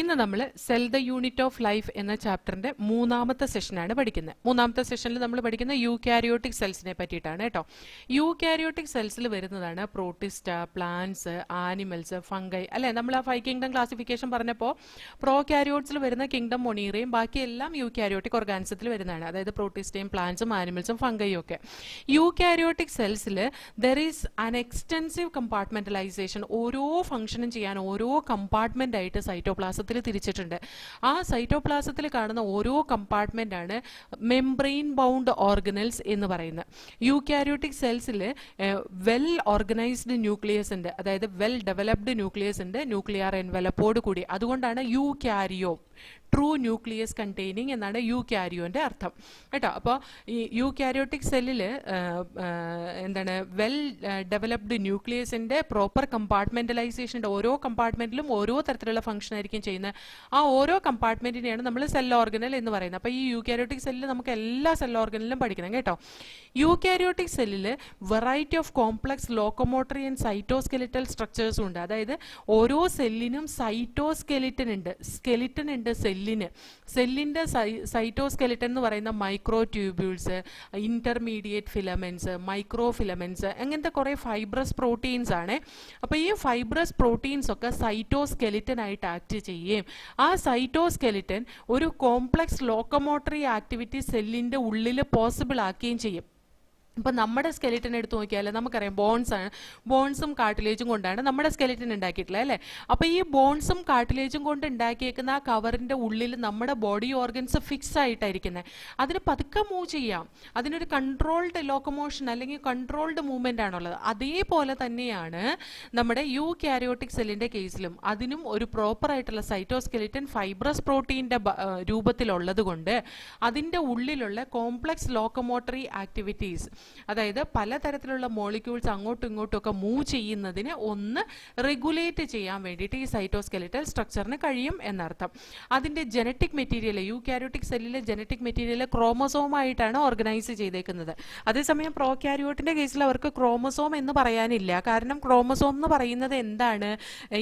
ഇന്ന് നമ്മൾ cell the unit of life എന്ന ചാപ്റ്ററിന്റെ മൂന്നാമത്തെ സെഷനാണ് പഠിക്കുന്നത്. മൂന്നാമത്തെ സെഷനിൽ നമ്മൾ പഠിക്കുന്ന യൂകാരിയോട്ടിക് സെൽസിനെ പറ്റിയിട്ടാണ് കേട്ടോ. യൂകാരിയോട്ടിക് സെൽസിൽ വരുന്നതാണ് പ്രോട്ടിസ്റ്റ, പ്ലാന്റ്സ്, ആനിമൽസ്, ഫംഗൈ അല്ലെ. നമ്മൾ ആ 5 കിങ്ഡം ക്ലാസിഫിക്കേഷൻ പറഞ്ഞപ്പോൾ പ്രോകാരിയോട്സിൽ വരുന്ന കിങ്ഡം മൊണീറയും ബാക്കിയെല്ലാം യൂകാരിയോട്ടിക് ഓർഗാനിസത്തിൽ വരുന്നതാണ്. അതായത് പ്രോട്ടിസ്റ്റയും പ്ലാന്റ്സും ആനിമൽസും ഫംഗൈയും ഒക്കെ. യൂകാരിയോട്ടിക് സെൽസിൽ there is an extensive compartmentalization. ഓരോ ഫംഗ്ഷനും ചെയ്യാൻ ഓരോ കമ്പാർട്ട്മെന്റ് ആയിട്ട് സൈറ്റോപ്ലാസം തിരിച്ചിട്ടുണ്ട്. ആ സൈറ്റോപ്ലാസത്തിൽ കാണുന്ന ഓരോ കമ്പാർട്ട്മെന്റ് ആണ് മെംബ്രെയിൻ ബൗണ്ട് ഓർഗനൽസ് എന്ന് പറയുന്നത്. യൂകാരിയോട്ടിക് സെൽസിൽ വെൽ ഓർഗനൈസ്ഡ് ന്യൂക്ലിയസ് ഉണ്ട്, അതായത് വെൽ ഡെവലപ്ഡ് ന്യൂക്ലിയസ് ഉണ്ട്, ന്യൂക്ലിയർ എൻവലപ്പോട് കൂടി. അതുകൊണ്ടാണ് യൂകാരിയോ, ട്രൂ ന്യൂക്ലിയസ് കണ്ടെയ്നിങ് എന്നാണ് യൂകാരിയോന്റെ അർത്ഥം കേട്ടോ. അപ്പോൾ ഈ യൂകാരിയോട്ടിക് സെല്ലിൽ എന്താണ് വെൽ ഡെവലപ്ഡ് ന്യൂക്ലിയസിന്റെ പ്രോപ്പർ കമ്പാർട്ട്മെന്റലൈസേഷൻ്റെ ഓരോ കമ്പാർട്ട്മെന്റിലും ഓരോ തരത്തിലുള്ള ഫംഗ്ഷൻ ആയിരിക്കും ചെയ്യുന്നത്. ആ ഓരോ കമ്പാർട്ട്മെന്റിനെയാണ് നമ്മൾ സെൽ ഓർഗനൽ എന്ന് പറയുന്നത്. അപ്പോൾ ഈ യൂകാരിയോട്ടിക് സെല്ലിൽ നമുക്ക് എല്ലാ സെൽ ഓർഗനലിലും പഠിക്കണം കേട്ടോ. യൂകാരിയോട്ടിക് സെല്ലിൽ variety of complex locomotory and cytoskeletal സ്ട്രക്ചേഴ്സും ഉണ്ട്. അതായത് ഓരോ സെല്ലിനും സൈറ്റോസ്കെലിറ്റൻ ഉണ്ട്, സ്കെലിറ്റൻ ഉണ്ട് സെല്ലിന്റെ സൈറ്റോസ്കെലിറ്റൻ എന്ന് പറയുന്ന micro tubules, intermediate filaments, micro filaments, അങ്ങനത്തെ കുറെ ഫൈബ്രസ് പ്രോട്ടീൻസ് ആണ്. അപ്പോൾ ഈ ഫൈബ്രസ് പ്രോട്ടീൻസ് ഒക്കെ സൈറ്റോസ്കെലിറ്റൻ ആയിട്ട് ആക്ട് ചെയ്യുകയും ആ സൈറ്റോസ്കെലിറ്റൻ ഒരു കോംപ്ലക്സ് ലോക്കോമോട്ടറി ആക്ടിവിറ്റി സെല്ലിന്റെ ഉള്ളിൽ പോസിബിൾ ആക്കുകയും ചെയ്യും. ഇപ്പം നമ്മുടെ സ്കെലിറ്റൻ എടുത്ത് നോക്കിയാൽ നമുക്കറിയാം ബോൺസും കാർട്ടിലേജും കൊണ്ടാണ് നമ്മുടെ സ്കെലിറ്റൻ ഉണ്ടാക്കിയിട്ടുള്ളത് അല്ലേ. അപ്പോൾ ഈ ബോൺസും കാർട്ടിലേജും കൊണ്ട് ഉണ്ടാക്കിയേക്കുന്ന ആ കവറിൻ്റെ ഉള്ളിൽ നമ്മുടെ ബോഡി ഓർഗൻസ് ഫിക്സ് ആയിട്ടായിരിക്കുന്നത്. അതിന് പതുക്കെ മൂവ് ചെയ്യാം, അതിനൊരു കൺട്രോൾഡ് ലോക്കോമോഷൻ അല്ലെങ്കിൽ കൺട്രോൾഡ് മൂവ്മെൻ്റ് ആണുള്ളത്. അതേപോലെ തന്നെയാണ് നമ്മുടെ യൂകാരിയോട്ടിക് സെല്ലിൻ്റെ കേസിലും. അതിനും ഒരു പ്രോപ്പറായിട്ടുള്ള സൈറ്റോസ്കെലിറ്റൻ ഫൈബ്രസ് പ്രോട്ടീൻ്റെ രൂപത്തിലുള്ളത് കൊണ്ട് അതിൻ്റെ ഉള്ളിലുള്ള കോംപ്ലക്സ് ലോക്കോമോട്ടറി ആക്ടിവിറ്റീസ്, അതായത് പലതരത്തിലുള്ള മോളിക്യൂൾസ് അങ്ങോട്ടും ഇങ്ങോട്ടും ഒക്കെ മൂവ് ചെയ്യുന്നതിന് ഒന്ന് റെഗുലേറ്റ് ചെയ്യാൻ വേണ്ടിയിട്ട് ഈ സൈറ്റോസ്കെലിറ്റൽ സ്ട്രക്ചറിന് കഴിയും എന്നർത്ഥം. അതിൻ്റെ ജനറ്റിക് മെറ്റീരിയൽ, യൂകാരിയോട്ടിക് സെല്ലിലെ ജനറ്റിക് മെറ്റീരിയൽ ക്രോമസോമായിട്ടാണ് ഓർഗനൈസ് ചെയ്തേക്കുന്നത്. അതേസമയം പ്രോകാരിയോട്ടിൻ്റെ കേസിൽ അവർക്ക് ക്രോമസോം എന്ന് പറയാനില്ല. കാരണം ക്രോമസോം എന്ന് പറയുന്നത് എന്താണ്,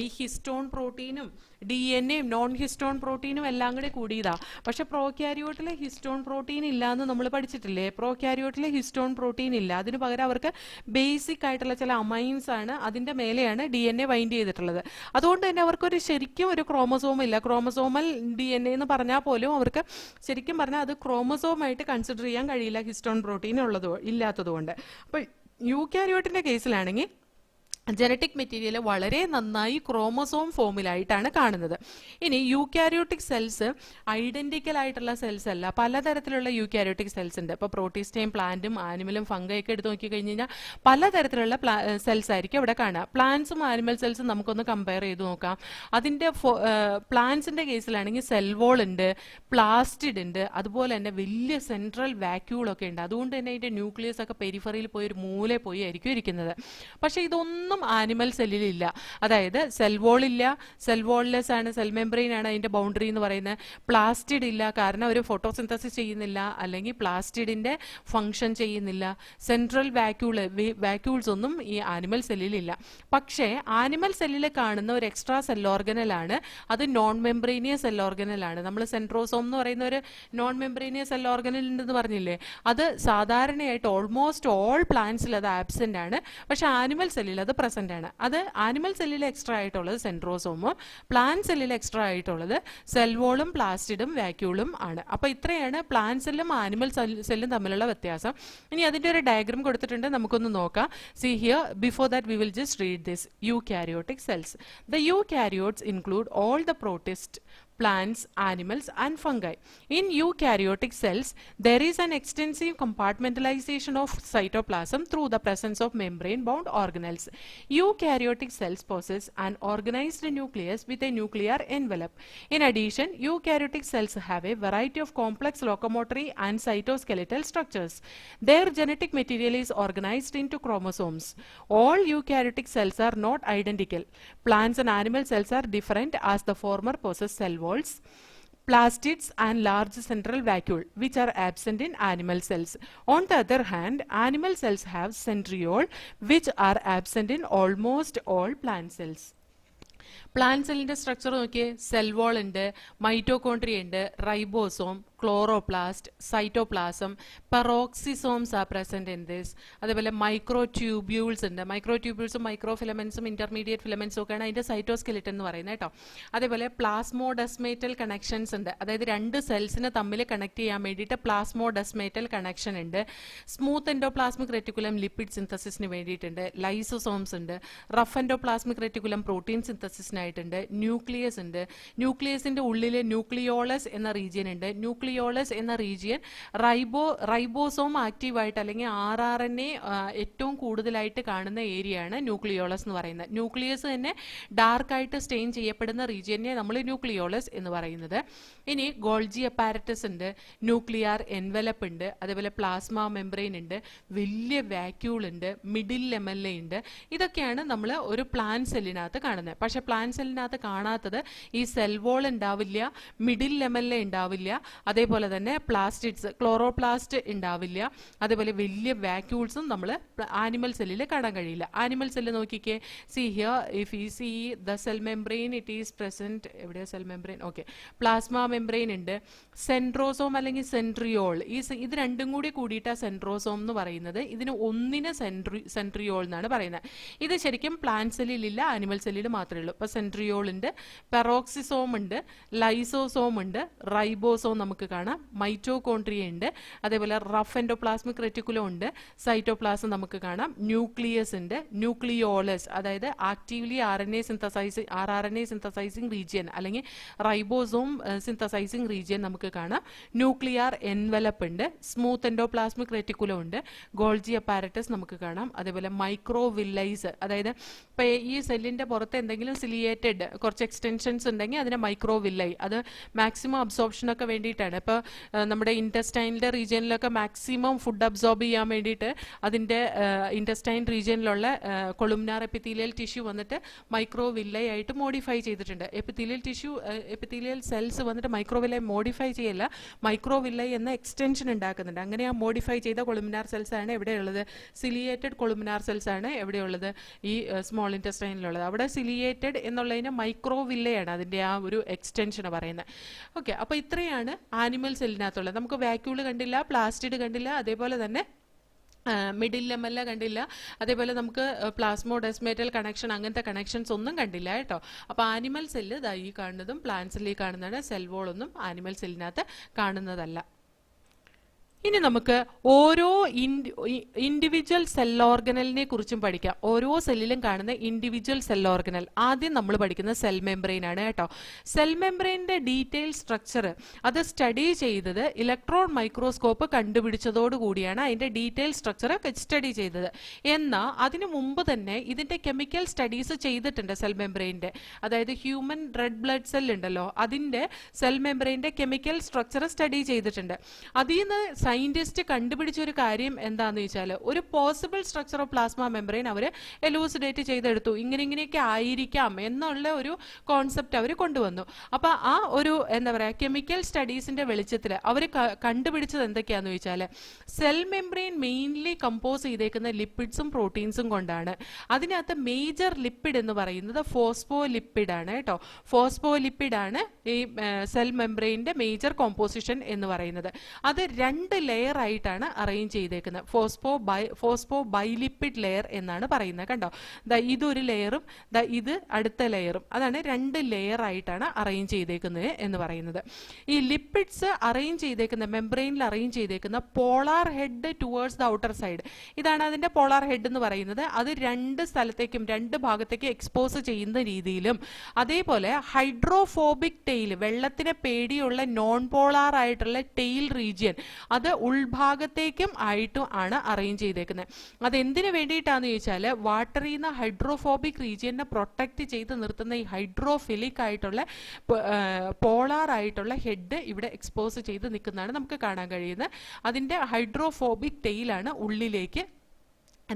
ഈ ഹിസ്റ്റോൺ പ്രോട്ടീനും DNA-യും നോൺ ഹിസ്റ്റോൺ പ്രോട്ടീനും എല്ലാം കൂടെ കൂടിയതാ. പക്ഷെ പ്രോകാരിയോട്ടിലെ ഹിസ്റ്റോൺ പ്രോട്ടീൻ ഇല്ല എന്ന് നമ്മൾ പഠിച്ചിട്ടില്ലേ. പ്രോകാരിയോട്ടിലെ ഹിസ്റ്റോൺ പ്രോട്ടീൻ ഇല്ല, അതിന് പകരം അവർക്ക് ബേസിക് ആയിട്ടുള്ള ചില അമൈൻസ് ആണ്, അതിൻ്റെ മേലെയാണ് DNA ബൈൻഡ് ചെയ്തിട്ടുള്ളത്. അതുകൊണ്ട് തന്നെ അവർക്കൊരു ശരിക്കും ഒരു ക്രോമസോം ഇല്ല. ക്രോമസോമൽ DNA എന്ന് പറഞ്ഞാൽ പോലും അവർക്ക് ശരിക്കും പറഞ്ഞാൽ അത് ക്രോമസോമായിട്ട് കൺസിഡർ ചെയ്യാൻ കഴിയില്ല, ഹിസ്റ്റോൺ പ്രോട്ടീൻ ഇല്ലാത്തതുകൊണ്ട്. അപ്പോൾ യൂകാരിയോട്ടിൻ്റെ കേസിലാണെങ്കിൽ ജനറ്റിക് മെറ്റീരിയൽ വളരെ നന്നായി ക്രോമസോം ഫോമിലായിട്ടാണ് കാണുന്നത്. ഇനി യൂകാരിയോട്ടിക് സെൽസ് ഐഡന്റിക്കൽ ആയിട്ടുള്ള സെൽസ് അല്ല, പലതരത്തിലുള്ള യൂകാരിയോട്ടിക് സെൽസ് ഉണ്ട്. ഇപ്പോൾ പ്രോട്ടിസ്റ്റയും പ്ലാന്റും ആനിമലും ഫംഗൈ ഒക്കെ എടുത്ത് നോക്കി കഴിഞ്ഞ് കഴിഞ്ഞാൽ പലതരത്തിലുള്ള സെൽസ് ആയിരിക്കും അവിടെ കാണുക. പ്ലാന്റ്സും ആനിമൽ സെൽസും നമുക്കൊന്ന് കമ്പയർ ചെയ്ത് നോക്കാം. അതിൻ്റെ പ്ലാന്റ്സിൻ്റെ കേസിലാണെങ്കിൽ സെൽ വോൾ ഉണ്ട്, പ്ലാസ്റ്റിഡ് ഉണ്ട്, അതുപോലെ തന്നെ വലിയ സെൻട്രൽ വാക്യൂളൊക്കെ ഉണ്ട്. അതുകൊണ്ട് തന്നെ അതിൻ്റെ ന്യൂക്ലിയസ് ഒക്കെ പെരിഫറിയിൽ പോയി ഒരു മൂലയിൽ പോയി ആയിരിക്കും ഇരിക്കുന്നത്. പക്ഷേ ഇതൊന്നും ആനിമൽ സെല്ലിലില്ല. അതായത് സെൽ വോൾ ഇല്ല, സെൽ വോൾലെസ് ആണ്, സെൽ മെംബ്രെയിൻ ആണ് അതിന്റെ ബൗണ്ടറി എന്ന് പറയുന്നത്. പ്ലാസ്റ്റിഡ് ഇല്ല, കാരണം ഒരു ഫോട്ടോസിന്തസിസ് ചെയ്യുന്നില്ല, അല്ലെങ്കിൽ പ്ലാസ്റ്റിഡിന്റെ ഫംഗ്ഷൻ ചെയ്യുന്നില്ല. സെൻട്രൽ വാക്യൂൾസ് ഒന്നും ഈ ആനിമൽ സെല്ലിലില്ല. പക്ഷേ ആനിമൽ സെല്ലിൽ കാണുന്ന ഒരു എക്സ്ട്രാ സെൽ ഓർഗനലാണ്, അത് നോൺ മെംബ്രെയിനിയസ് സെൽ ഓർഗനലാണ്. നമ്മൾ സെൻട്രോസോം എന്ന് പറയുന്ന ഒരു നോൺ മെംബ്രെയിനിയസ് സെൽ ഓർഗനൽ ഉണ്ടെന്ന് പറഞ്ഞില്ലേ, അത് സാധാരണയായിട്ട് ഓൾമോസ്റ്റ് ഓൾ പ്ലാന്റ്സിൽ അത് ആബ്സെന്റ് ആണ്. പക്ഷെ ആനിമൽ സെല്ലിൽ അത് പ്രസന്റ് ആണ്. അത് ആനിമൽ സെല്ലിൽ എക്സ്ട്രാ ആയിട്ടുള്ളത് സെൻട്രോസോമും പ്ലാന്റ് സെല്ലിൽ എക്സ്ട്രാ ആയിട്ടുള്ളത് സെൽവോളും പ്ലാസ്റ്റിഡും വാക്യൂളും ആണ്. അപ്പോൾ ഇത്രയാണ് പ്ലാന്റ് സെല്ലും ആനിമൽ സെല്ലും തമ്മിലുള്ള വ്യത്യാസം. ഇനി അതിൻ്റെ ഒരു ഡയഗ്രം കൊടുത്തിട്ടുണ്ട്, നമുക്കൊന്ന് നോക്കാം. See here, before that we will just read this. Eukaryotic cells. The eukaryotes include all the protists, plants, animals and fungi. In eukaryotic cells, there is an extensive compartmentalization of cytoplasm through the presence of membrane-bound organelles. Eukaryotic cells possess an organized nucleus with a nuclear envelope. In addition, eukaryotic cells have a variety of complex locomotory and cytoskeletal structures. Their genetic material is organized into chromosomes. All eukaryotic cells are not identical. Plants and animal cells are different, as the former possess cell walls, plastids and large central vacuole, which are absent in animal cells. On the other hand, animal cells have centriole, which are absent in almost all plant cells. Plant സെല്ലിന്റെ structure നോക്കിയേ, cell wall ഉണ്ട്, mitochondria ഉണ്ട്, ribosome, chloroplast, cytoplasm, peroxisomes are present in this. അതേപോലെ microtubules ഉണ്ട്. മൈക്രോ ട്യൂബ്യൂൾസും മൈക്രോ ഫിലമെന്റ്സും ഇന്റർമീഡിയറ്റ് ഫിലമെന്റ്സും ഒക്കെയാണ് അതിന്റെ സൈറ്റോസ്കെലിറ്റൻ എന്ന് പറയുന്നത് കേട്ടോ. അതേപോലെ പ്ലാസ്മോഡെസ്മേറ്റൽ കണക്ഷൻസ് ഉണ്ട്. അതായത് രണ്ട് സെൽസിനെ തമ്മിൽ കണക്ട് ചെയ്യാൻ വേണ്ടിയിട്ട് പ്ലാസ്മോഡെസ്മേറ്റൽ കണക്ഷൻ ഉണ്ട്. സ്മൂത്ത് എൻഡോപ്ലാസ്മിക് റെറ്റിക്കുലം ലിപ്പിഡ് സിന്തസിസിന് വേണ്ടിയിട്ടുണ്ട്. ലൈസോസോംസ് ഉണ്ട്. റഫ് എൻഡോപ്ലാസ്മിക് റെറ്റിക്കുലം പ്രോട്ടീൻ സിന്തസിസിനായിട്ടുണ്ട്. ന്യൂക്ലിയസ് ഉണ്ട്. ന്യൂക്ലിയസിന്റെ ഉള്ളിൽ ന്യൂക്ലിയോളസ് എന്ന റീജിയൻ ഉണ്ട്. ന്യൂക്ലിയോളസ് എന്ന റീജിയൻ റൈബോസോം ആക്റ്റീവായിട്ട് അല്ലെങ്കിൽ RRNA ഏറ്റവും കൂടുതലായിട്ട് കാണുന്ന ഏരിയയാണ് ന്യൂക്ലിയോളസ് എന്ന് പറയുന്നത്. ന്യൂക്ലിയസ് തന്നെ ഡാർക്കായിട്ട് സ്റ്റെയിൻ ചെയ്യപ്പെടുന്ന റീജിയനെ നമ്മൾ ന്യൂക്ലിയോളസ് എന്ന് പറയുന്നത്. ഇനി ഗോൾജി അപ്പാരറ്റസ് ഉണ്ട്, ന്യൂക്ലിയർ എൻവലപ്പ് ഉണ്ട്, അതേപോലെ പ്ലാസ്മ മെംബ്രെയിൻ ഉണ്ട്, വലിയ വാക്യൂൾ ഉണ്ട്, മിഡിൽ ലെമല്ല ഉണ്ട്. ഇതൊക്കെയാണ് നമ്മൾ ഒരു പ്ലാന്റ് സെല്ലിനകത്ത് കാണുന്നത്. പക്ഷെ പ്ലാന്റ് സെല്ലിനകത്ത് കാണാത്തത് ഈ സെൽ വോൾ ഉണ്ടാവില്ല, മിഡിൽ ലെമല്ല ഉണ്ടാവില്ല, അതേപോലെ തന്നെ പ്ലാസ്റ്റിഡ്സ് ക്ലോറോപ്ലാസ്റ്റ് ഉണ്ടാവില്ല, അതേപോലെ വലിയ വാക്യൂൾസും നമ്മൾ ആനിമൽ സെല്ലിൽ കാണാൻ കഴിയില്ല. ആനിമൽ സെല്ല് നോക്കിക്കേ, see here if you see the cell membrane it is present. എവിടെയാ cell membrane? Okay, plasma membrane ഉണ്ട്, സെൻട്രോസോം അല്ലെങ്കിൽ സെൻട്രിയോൾ, ഇത് രണ്ടും കൂടി കൂടിയിട്ടാണ് സെൻട്രോസോം എന്ന് പറയുന്നത്. ഇതിന് ഒന്നിനെ സെൻട്രിയോൾ എന്നാണ് പറയുന്നത്. ഇത് ശരിക്കും പ്ലാന്റ് സെല്ലിലില്ല, ആനിമൽ സെല്ലിൽ മാത്രമേ ഉള്ളൂ. ഇപ്പൊ സെൻട്രിയോൾ ഉണ്ട്, പെറോക്സിസോം ഉണ്ട്, ലൈസോസോം ഉണ്ട്, റൈബോസോം നമുക്ക് കാണാം, മൈറ്റോകോൺട്രിയ ഉണ്ട്, അതേപോലെ റഫ് എൻഡോപ്ലാസ്മിക് റെറ്റിക്കുലം ഉണ്ട്, സൈറ്റോപ്ലാസം നമുക്ക് കാണാം, ന്യൂക്ലിയസ് ഉണ്ട്, ന്യൂക്ലിയോളസ് അതായത് ആക്റ്റീവ്ലി RRNA സിന്തസൈസിങ് റീജിയൻ അല്ലെങ്കിൽ റൈബോസോം സിന്തസൈസിങ് റീജിയൻ നമുക്ക് കാണാം, ന്യൂക്ലിയർ എൻവലപ്പ് ഉണ്ട്, സ്മൂത്ത് എൻഡോപ്ലാസ്മിക് റെറ്റിക്കുലം ഉണ്ട്, ഗോൾജി അപ്പാരറ്റസ് നമുക്ക് കാണാം, അതേപോലെ മൈക്രോവില്ലൈസ് അതായത് ഇപ്പൊ ഈ സെല്ലിന്റെ പുറത്ത് എന്തെങ്കിലും സിലിയേറ്റഡ് കുറച്ച് എക്സ്റ്റൻഷൻസ് ഉണ്ടെങ്കിൽ അതിനെ മൈക്രോവില്ലൈ, അത് മാക്സിമം അബ്സോർപ്ഷനൊക്കെ വേണ്ടിയിട്ടാണ്. ഇപ്പോൾ നമ്മുടെ ഇൻറ്റസ്റ്റൈനിൻ്റെ റീജിയനിലൊക്കെ മാക്സിമം ഫുഡ് അബ്സോർബ് ചെയ്യാൻ വേണ്ടിയിട്ട് അതിൻ്റെ ഇൻറ്റസ്റ്റൈൻ റീജിയനിലുള്ള കൊളുമിനാർ എപ്പിത്തീലിയൽ ടിഷ്യൂ വന്നിട്ട് മൈക്രോവില്ലൈ ആയിട്ട് മോഡിഫൈ ചെയ്തിട്ടുണ്ട്. എപ്പിത്തീലിയൽ സെൽസ് വന്നിട്ട് മൈക്രോവില്ലൈ മോഡിഫൈ ചെയ്യല്ല, മൈക്രോവില്ലൈ എന്ന എക്സ്റ്റൻഷൻ ഉണ്ടാക്കുന്നുണ്ട്. അങ്ങനെ ആ മോഡിഫൈ ചെയ്ത കൊളുമിനാർ സെൽസ് ആണ് എവിടെയുള്ളത്? സിലിയേറ്റഡ് കൊളുമിനാർ സെൽസ് ആണ് എവിടെയുള്ളത്? ഈ സ്മോൾ ഇൻറ്റസ്റ്റൈനിലുള്ളത്. അവിടെ സിലിയേറ്റഡ് എന്നുള്ളതിന് മൈക്രോവില്ലയാണ് അതിൻ്റെ ആ ഒരു എക്സ്റ്റൻഷൻ പറയുന്നത്. ഓക്കെ, അപ്പോൾ ഇത്രയാണ് ആനിമൽ സെല്ലിനകത്തുള്ളത്. നമുക്ക് വാക്യൂള് കണ്ടില്ല, പ്ലാസ്റ്റിഡ് കണ്ടില്ല, അതേപോലെ തന്നെ മിഡിൽ ലെമല്ല കണ്ടില്ല, അതേപോലെ നമുക്ക് പ്ലാസ്മോഡെസ്മേറ്റൽ കണക്ഷൻ അങ്ങനത്തെ കണക്ഷൻസ് ഒന്നും കണ്ടില്ല കേട്ടോ. അപ്പോൾ ആനിമൽ സെല്ല് ഈ കാണുന്നതും പ്ലാന്റ് സെല്ലിൽ കാണുന്നതാണ്. സെൽ വോൾ ഒന്നും ആനിമൽ സെല്ലിനകത്ത് കാണുന്നതല്ല. ഇനി നമുക്ക് ഓരോ ഇൻഡിവിജ്വൽ സെൽ ഓർഗനലിനെ കുറിച്ചും പഠിക്കാം. ഓരോ സെല്ലിലും കാണുന്ന ഇൻഡിവിജ്വൽ സെൽ ഓർഗനൽ. ആദ്യം നമ്മൾ പഠിക്കുന്ന സെൽ മെംബ്രെയിൻ ആണ് കേട്ടോ. സെൽ മെംബ്രെയിൻ്റെ ഡീറ്റെയിൽ സ്ട്രക്ചർ അത് സ്റ്റഡി ചെയ്തത് ഇലക്ട്രോൺ മൈക്രോസ്കോപ്പ് കണ്ടുപിടിച്ചതോടുകൂടിയാണ് അതിൻ്റെ ഡീറ്റെയിൽ സ്ട്രക്ചർ സ്റ്റഡി ചെയ്തത്. എന്നാൽ അതിനു മുമ്പ് തന്നെ ഇതിൻ്റെ കെമിക്കൽ സ്റ്റഡീസ് ചെയ്തിട്ടുണ്ട് സെൽ മെംബ്രെയിൻ്റെ. അതായത് ഹ്യൂമൻ റെഡ് ബ്ലഡ് സെൽ ഉണ്ടല്ലോ, അതിൻ്റെ സെൽ മെംബ്രെയിൻ്റെ കെമിക്കൽ സ്ട്രക്ചർ സ്റ്റഡി ചെയ്തിട്ടുണ്ട്. അതിൽ നിന്ന് സയന്റിസ്റ്റ് കണ്ടുപിടിച്ച ഒരു കാര്യം എന്താന്ന് വെച്ചാൽ ഒരു possible structure of plasma membrane അവർ എലൂസിഡേറ്റ് ചെയ്തെടുത്തു. ഇങ്ങനെയൊക്കെ ആയിരിക്കാം എന്നുള്ള ഒരു കോൺസെപ്റ്റ് അവർ കൊണ്ടുവന്നു. അപ്പൊ ആ ഒരു എന്താ പറയാ കെമിക്കൽ സ്റ്റഡീസിന്റെ വെളിച്ചത്തിൽ അവർ കണ്ടുപിടിച്ചത് എന്തൊക്കെയാന്ന് വെച്ചാൽ സെൽ മെംബ്രെയിൻ മെയിൻലി കമ്പോസ് ചെയ്തേക്കുന്ന ലിപ്പിഡ്സും പ്രോട്ടീൻസും കൊണ്ടാണ്. അതിനകത്ത് മേജർ ലിപ്പിഡ് എന്ന് പറയുന്നത് ഫോസ്ഫോലിപ്പിഡ് ആണ് കേട്ടോ. ഫോസ്ഫോലിപ്പിഡ് ആണ് ഈ സെൽ മെംബ്രെയിൻ്റെ മേജർ കോമ്പോസിഷൻ എന്ന് പറയുന്നത്. അത് രണ്ട് ലെയർ ആയിട്ടാണ് അറേഞ്ച് ചെയ്തേക്കുന്നത്. ഫോസ്ഫോ ബൈലിപ്പിഡ് ലെയർ എന്നാണ് പറയുന്നത്. കണ്ടോ, ഇതൊരു ലെയറും ഇത് അടുത്ത ലെയറും, അതാണ് രണ്ട് ലെയർ ആയിട്ടാണ് അറേഞ്ച് ചെയ്തേക്കുന്നത് എന്ന് പറയുന്നത്. ഈ ലിപ്പിഡ്സ് അറേഞ്ച് ചെയ്തേക്കുന്ന മെംബ്രെയിനിൽ അറേഞ്ച് ചെയ്തേക്കുന്ന polar head towards the outer side, ഇതാണ് അതിന്റെ പോളാർ ഹെഡ് എന്ന് പറയുന്നത്. അത് രണ്ട് സ്ഥലത്തേക്കും രണ്ട് ഭാഗത്തേക്കും എക്സ്പോസ് ചെയ്യുന്ന രീതിയിലും, അതേപോലെ ഹൈഡ്രോഫോബിക് ടെയിൽ വെള്ളത്തിനെ പേടിയുള്ള നോൺ പോളാർ ആയിട്ടുള്ള ടെയിൽ റീജിയൻ അത് ഉൾഭാഗത്തേക്കും ആയിട്ടും ആണ് അറേഞ്ച് ചെയ്തേക്കുന്നത്. അതെന്തിനു വേണ്ടിയിട്ടാന്ന് ചോദിച്ചാൽ വാട്ടറിൽ നിന്ന് ഹൈഡ്രോഫോബിക് റീജിയനെ പ്രൊട്ടക്ട് ചെയ്ത് നിർത്തുന്ന ഈ ഹൈഡ്രോഫിലിക് ആയിട്ടുള്ള പോളാർ ആയിട്ടുള്ള ഹെഡ് ഇവിടെ എക്സ്പോസ് ചെയ്ത് നിൽക്കുന്നതാണ് നമുക്ക് കാണാൻ കഴിയുന്നത്. അതിൻ്റെ ഹൈഡ്രോഫോബിക് ടെയിലാണ് ഉള്ളിലേക്ക്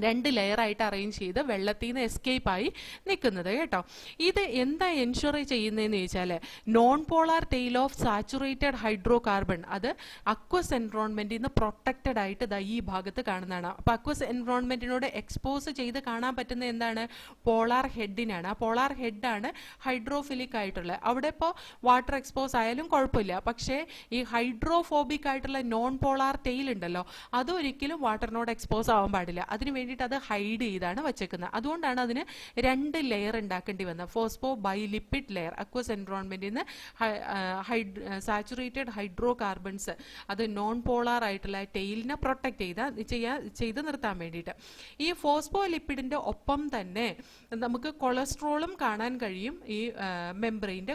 2 ലെയറായിട്ട് അറേഞ്ച് ചെയ്ത് വെള്ളത്തിൽ നിന്ന് എസ്കേപ്പ് ആയി നിൽക്കുന്നത് കേട്ടോ. ഇത് എന്താ എൻഷുർ ചെയ്യുന്നതെന്ന് ചോദിച്ചാൽ non polar tail of saturated hydro carbon അത് അക്വസ് എൻവറോൺമെന്റിൽ നിന്ന് പ്രൊട്ടക്റ്റഡ് ആയിട്ട് ഈ ഭാഗത്ത് കാണുന്നതാണ്. അപ്പോൾ അക്വസ് എൻവറോൺമെന്റിനോട് എക്സ്പോസ് ചെയ്ത് കാണാൻ പറ്റുന്ന എന്താണ്? പോളാർ ഹെഡിനാണ്. ആ പോളാർ ഹെഡാണ് ഹൈഡ്രോഫിലിക് ആയിട്ടുള്ളത്. അവിടെ ഇപ്പോൾ വാട്ടർ എക്സ്പോസ് ആയാലും കുഴപ്പമില്ല. പക്ഷേ ഈ ഹൈഡ്രോഫോബിക് ആയിട്ടുള്ള നോൺ പോളാർ ടെയിൽ ഉണ്ടല്ലോ, അതൊരിക്കലും വാട്ടറിനോട് എക്സ്പോസ് ആവാൻ പാടില്ല. അതിന് വേണ്ടിയിട്ട് അത് ഹൈഡ് ചെയ്താണ് വച്ചേക്കുന്നത്. അതുകൊണ്ടാണ് അതിന് 2 ലെയർ ഉണ്ടാക്കേണ്ടി വന്നത്. ഫോസ്ഫോ ബൈലിപ്പിഡ് ലെയർ അക്വസ് എൻവറോൺമെന്റിൽ നിന്ന് സാച്ചുറേറ്റഡ് ഹൈഡ്രോ കാർബൺസ് അത് നോൺ പോളാർ ആയിട്ടുള്ള ടെയിലിനെ പ്രൊട്ടക്ട് ചെയ്ത് നിർത്താൻ വേണ്ടിയിട്ട്. ഈ ഫോസ്ഫോ ലിപ്പിഡിന്റെ ഒപ്പം തന്നെ നമുക്ക് കൊളസ്ട്രോളും കാണാൻ കഴിയും ഈ മെംബ്രെയിൻ്റെ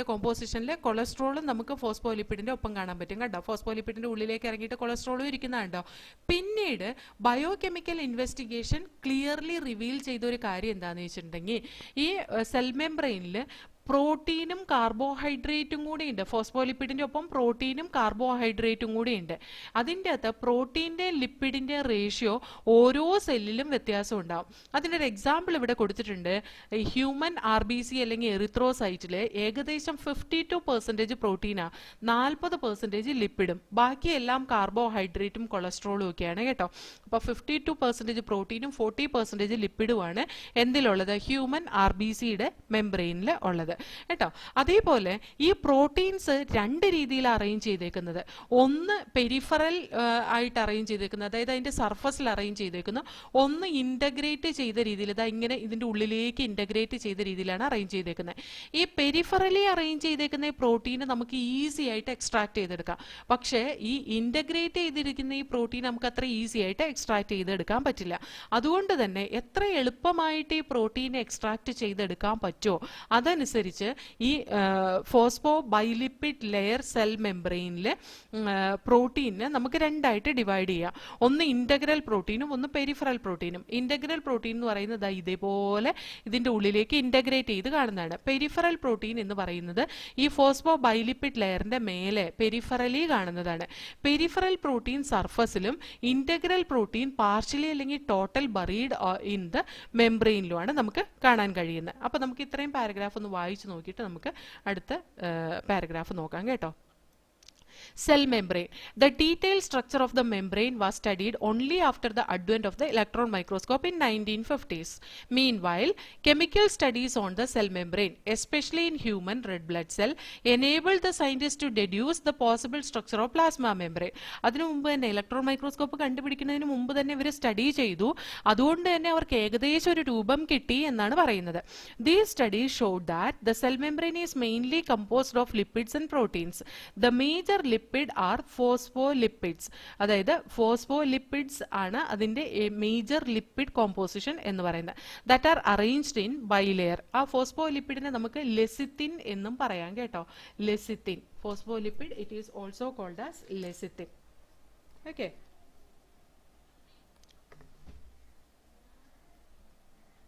കോമ്പോസിഷനിൽ കൊളസ്ട്രോളും നമുക്ക് ഫോസ്ഫോലിപ്പിഡിന്റെ ഒപ്പം കാണാൻ പറ്റും കേട്ടോ. ഫോസ്ഫോലിപ്പിഡിന്റെ ഉള്ളിലേക്ക് ഇറങ്ങിയിട്ട് കൊളസ്ട്രോളും ഇരിക്കുന്നുണ്ടോ. പിന്നീട് ബയോകെമിക്കൽ ഇൻവെസ്റ്റിഗേഷൻ ക്ലിയർലി റിവീൽ ചെയ്ത ഒരു കാര്യം എന്താണെന്ന് വെച്ചിട്ടുണ്ടെങ്കിൽ ഈ സെൽ മെംബ്രെയിനിൽ പ്രോട്ടീനും കാർബോഹൈഡ്രേറ്റും കൂടി ഉണ്ട്. ഫോസ്ഫോലിപ്പിഡിന്റെ ഒപ്പം പ്രോട്ടീനും കാർബോഹൈഡ്രേറ്റും കൂടി ഉണ്ട്. അതിൻ്റെ അകത്ത് പ്രോട്ടീൻ്റെ ലിപ്പിഡിന്റെ റേഷ്യോ ഓരോ സെല്ലിലും വ്യത്യാസം ഉണ്ടാവും. അതിൻ്റെ ഒരു എക്സാമ്പിൾ ഇവിടെ കൊടുത്തിട്ടുണ്ട്. ഹ്യൂമൻ RBC അല്ലെങ്കിൽ എറിത്രോസൈറ്റിൽ ഏകദേശം 52% പ്രോട്ടീനാണ്, 40% ലിപ്പിഡും, ബാക്കിയെല്ലാം കാർബോഹൈഡ്രേറ്റും കൊളസ്ട്രോളും ഒക്കെയാണ് കേട്ടോ. അപ്പോൾ 52% പ്രോട്ടീനും 40% ലിപ്പിഡുമാണ് എന്തിലുള്ളത്? ഹ്യൂമൻ RBCയുടെ മെംബ്രെയിനിൽ ഉള്ളത് കേട്ടോ. അതേപോലെ ഈ പ്രോട്ടീൻസ് 2 രീതിയിൽ അറേഞ്ച് ചെയ്തേക്കുന്നത്. ഒന്ന് പെരിഫറൽ ആയിട്ട് അറേഞ്ച് ചെയ്തേക്കുന്നത്, അതായത് അതിന്റെ സർഫസിൽ അറേഞ്ച് ചെയ്തേക്കുന്നു. ഒന്ന് ഇന്റഗ്രേറ്റ് ചെയ്ത രീതിയിൽ, ഇങ്ങനെ ഇതിന്റെ ഉള്ളിലേക്ക് ഇന്റഗ്രേറ്റ് ചെയ്ത രീതിയിലാണ് അറേഞ്ച് ചെയ്തേക്കുന്നത്. ഈ പെരിഫറലി അറേഞ്ച് ചെയ്തേക്കുന്ന ഈ പ്രോട്ടീന് നമുക്ക് ഈസി ആയിട്ട് എക്സ്ട്രാക്ട് ചെയ്തെടുക്കാം. പക്ഷേ ഈ ഇന്റഗ്രേറ്റ് ചെയ്തിരിക്കുന്ന ഈ പ്രോട്ടീൻ നമുക്ക് അത്ര ഈസി ആയിട്ട് എക്സ്ട്രാക്ട് ചെയ്തെടുക്കാൻ പറ്റില്ല. അതുകൊണ്ട് തന്നെ എത്ര എളുപ്പമായിട്ട് ഈ പ്രോട്ടീനെ എക്സ്ട്രാക്ട് ചെയ്തെടുക്കാൻ പറ്റുമോ അതനുസരിച്ച് ഈ ഫോസ്ഫോ ബൈലിപ്പിഡ് ലെയർ സെൽ മെംബ്രെയിനിൽ പ്രോട്ടീനെ നമുക്ക് 2 ആയിട്ട് ഡിവൈഡ് ചെയ്യാം. ഒന്ന് ഇന്റഗ്രൽ പ്രോട്ടീനും ഒന്ന് പെരിഫറൽ പ്രോട്ടീനും. ഇന്റഗ്രൽ പ്രോട്ടീൻ എന്ന് പറയുന്നത് ഇതേപോലെ ഇതിന്റെ ഉള്ളിലേക്ക് ഇന്റഗ്രേറ്റ് ചെയ്ത് കാണുന്നതാണ്. പെരിഫറൽ പ്രോട്ടീൻ എന്ന് പറയുന്നത് ഈ ഫോസ്ഫോ ബൈലിപ്പിഡ് ലെയറിന്റെ മേലെ പെരിഫറലി കാണുന്നതാണ്. പെരിഫറൽ പ്രോട്ടീൻ സർഫസിലും ഇന്റഗ്രൽ പ്രോട്ടീൻ പാർഷ്യലി അല്ലെങ്കിൽ ടോട്ടൽ ബറീഡ് ഇൻ ദ മെംബ്രെയിനിലുമാണ് നമുക്ക് കാണാൻ കഴിയുന്നത്. അപ്പോൾ നമുക്ക് ഇത്രയും പാരഗ്രാഫ് ഒന്ന് വായിച്ചു നോക്കിയിട്ട് നമുക്ക് അടുത്ത പാരഗ്രാഫ് നോക്കാം കേട്ടോ. Cell membrane. The detailed structure of the membrane was studied only after the advent of the electron microscope in 1950s. Meanwhile, chemical studies on the cell membrane, especially in human red blood cell, enabled the scientists to deduce the possible structure of plasma membrane. അതിനു മുമ്പ് തന്നെ electron microscope കണ്ടുപിടിക്കുന്നതിന് മുമ്പ് തന്നെ ഇവർ study ചെയ്തു. അതുകൊണ്ട് തന്നെ അവർക്ക് ഏകദേശം ഒരു രൂപം കിട്ടി എന്നാണ് പറയുന്നത്. These studies showed that the cell membrane is mainly composed of lipids and proteins. The major lipid are phospholipids. അതായത് ഫോസ്ഫോലിപ്പിഡ്സ് ആണ് അതിന്റെ മേജർ ലിപ്പിഡ് കോമ്പോസിഷൻ എന്ന് പറയുന്നത്. That are arranged in bilayer. ആ ഫോസ്ഫോലിപ്പിഡിനെ നമുക്ക് ലെസിത്തിൻ എന്നും പറയാം കേട്ടോ. Lecithin phospholipid, it is also called as lecithin. Okay,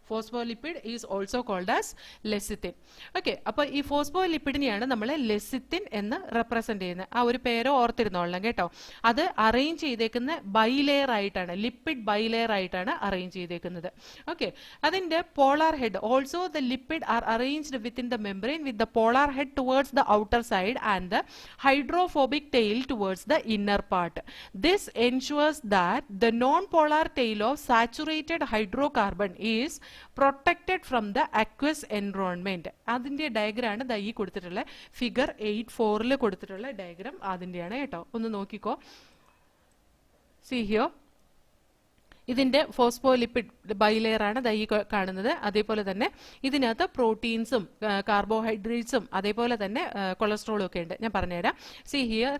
phospholipid is also called as lecithin. Okay, അപ്പോൾ ഈ ഫോസ്ഫോലിപ്പിഡിനെയാണ് നമ്മൾ ലെസിത്തിൻ എന്ന് റെപ്രസെന്റ് ചെയ്യുന്നത്. ആ ഒരു പേരോ ഓർത്തിരുന്നോളണം കേട്ടോ. അത് അറേഞ്ച് ചെയ്തേക്കുന്ന ബൈലെയർ ആയിട്ടാണ്, ലിപ്പിഡ് ബൈലെയർ ആയിട്ടാണ് അറേഞ്ച് ചെയ്തേക്കുന്നത്. ഓക്കെ, അതിന്റെ polar head also the lipid are arranged within the membrane with the polar head towards the outer side and the hydrophobic tail towards the inner part. This ensures that the non polar tail of saturated hydrocarbon is protected from the aqueous environment. അതിന്റെ ഡയഗ്രാണ് ദാ ഈ കൊടുത്തിട്ടുള്ള figure 8.4 കൊടുത്തിട്ടുള്ള diagram അതിന്റെയാണ് കേട്ടോ. ഒന്ന് നോക്കിക്കോ. See here. ഇതിന്റെ phospholipid bilayer ആണ് ഈ കാണുന്നത്. അതേപോലെ തന്നെ ഇതിനകത്ത് പ്രോട്ടീൻസും കാർബോഹൈഡ്രേറ്റ്സും അതേപോലെ തന്നെ കൊളസ്ട്രോളും ഒക്കെ ഉണ്ട്. ഞാൻ പറഞ്ഞുതരാം. See here